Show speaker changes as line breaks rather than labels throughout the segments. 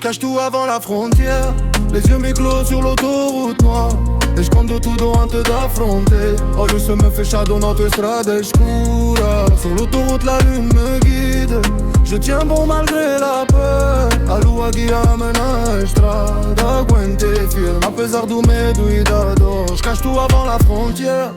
J'cache tout avant la frontière, les yeux mi-clos sur l'autoroute noire. E scondo tutto antes d'affronter. Oggi se me fais shadow dans tes strade escura. Sur l'autoroute la lune me guide. Je tiens bon malgré la peur. A lua guiame na strada. Aguente firme apesar do medo e da dor. J'cache tout avant la frontière.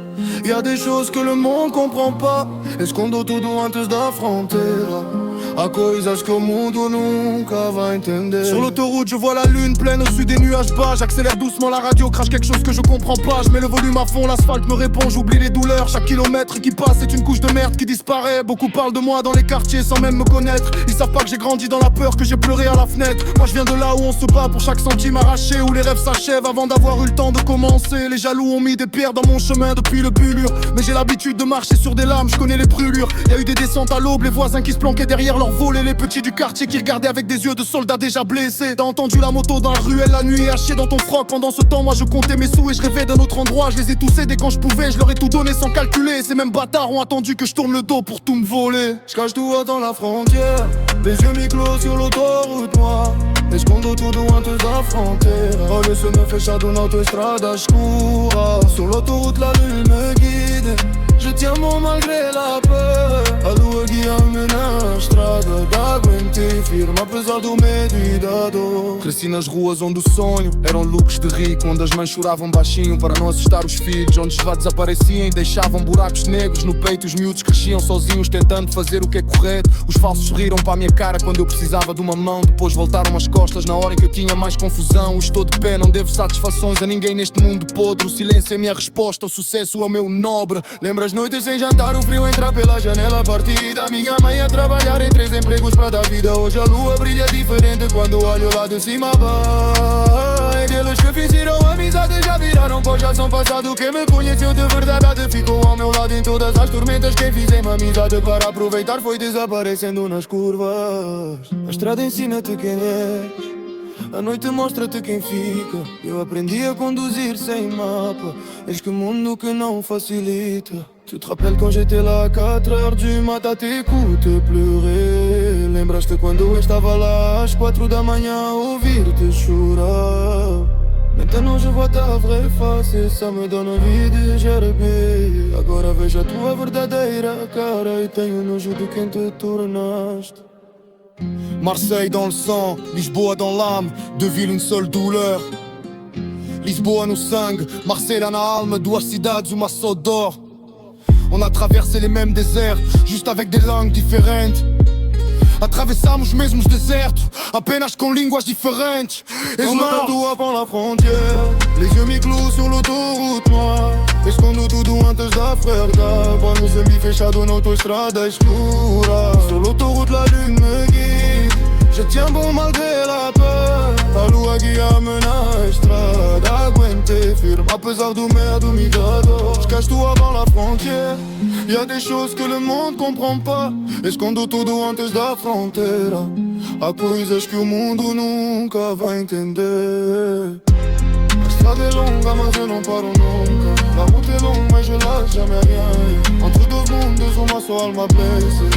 Y'a des choses que le monde comprend pas. Escondo tudo antes da fronteira. Há coisas que o mundo nunca vai entender. Sur l'autoroute je vois la lune pleine au-dessus des nuages bas. J'accélère doucement, la radio crache quelque chose que je comprends pas. Je mets le volume à fond, l'asphalte me répond. J'oublie les douleurs, chaque kilomètre qui passe est une couche de merde qui disparaît. Beaucoup parlent de moi dans les quartiers sans même me connaître. Ils savent pas que j'ai grandi dans la peur, que j'ai pleuré à la fenêtre. Moi je viens de là où on se bat pour chaque centime arraché, où les rêves s'achèvent avant d'avoir eu le temps de commencer. Les jaloux ont mis des pierres dans mon chemin depuis le bulure. Mais j'ai l'habitude de marcher sur des lames, je connais les brûlures. Y'a eu des descentes à l'aube, les voisins qui se planquaient derrière leur volet. Les petits du quartier qui regardaient avec des yeux de soldats déjà blessés. T'as entendu la moto dans la ruelle la nuit, haché dans ton froc. Pendant ce temps moi je comptais mes sous et je rêvais d'un autre endroit. Je les ai tous aidés quand je pouvais, je leur ai tout donné sans calculer. Ces mêmes bâtards ont attendu que je tourne le dos pour tout me voler. Je cache tout dans la frontière, les yeux mi-clos sur l'autoroute noire. Escondo tudo antes da fronteira. Olha se me fais shadow na autoestrada escura. Sur l'autoroute la lune me guide. Je tiens bon malgré la peur. A lua guia-me na estrada. Aguentei firme apesar do medo e da dor. Cresci nas ruas onde o sonho eram looks de rico, onde as mães choravam baixinho para não assustar os filhos, onde os lados desapareciam e deixavam buracos negros no peito. Os miúdos cresciam sozinhos tentando fazer o que é correto. Os falsos sorriram para a minha cara quando eu precisava de uma mão. Depois voltaram as costas na hora em que eu tinha mais confusão. Estou de pé, não devo satisfações a ninguém neste mundo podre. O silêncio é a minha resposta, o sucesso é o meu nobre. Lembra as noites sem jantar, o frio entrar pela janela partida. Minha mãe a trabalhar em 3 empregos para dar vida. Hoje a lua brilha diferente quando olho lá de cima. Vai, deles que fizeram amizade já viraram pó, já são passado. Quem me conheceu de verdade ficou ao meu lado em todas as tormentas. Quem fizemos amizade para aproveitar foi desaparecendo nas curvas. A estrada ensina-te quem és, a noite mostra-te quem fica. Eu aprendi a conduzir sem mapa. Eis que mundo que não facilita. Tu te rappelles quand j'étais là à 4 heures du mat à t'écouter pleurer. Lembras-te quando eu estava lá às 4 da manhã a ouvir-te chorar. Maintenant je vois ta vraie face et ça me donne envie de gerber. Agora vejo a tua verdadeira cara e tenho nojo de quem te tornaste. Marseille dans le sang, Lisboa dans l'âme, 2 villes une seule douleur. Lisboa no sangue, Marseille na alma, 2 cidades, uma só dor. On a traversé les mêmes déserts, juste avec des langues différentes. Atravessamos os mesmos desertos, apenas com línguas diferentes. Escondo tudo avant la frontière, les yeux mi-clos sur l'autoroute noire. Escondo tudo antes da frerda. Vamos em bife fechado na autoestrada escura. Sur l'autoroute la lune me guide. Je tiens bon malgré la peur. A lua guia-me na estrada. Aguentei firme apesar do medo e da dor. J'cache tout avant la frontière. Y'a des choses que le monde comprend pas. Escondo tudo antes da fronteira. Há coisas que o mundo nunca vai entender. A estrada é longa mas eu não paro nunca. La route est longue mais je lâche jamais rien. Entre 2 mundos uma só alma blessée.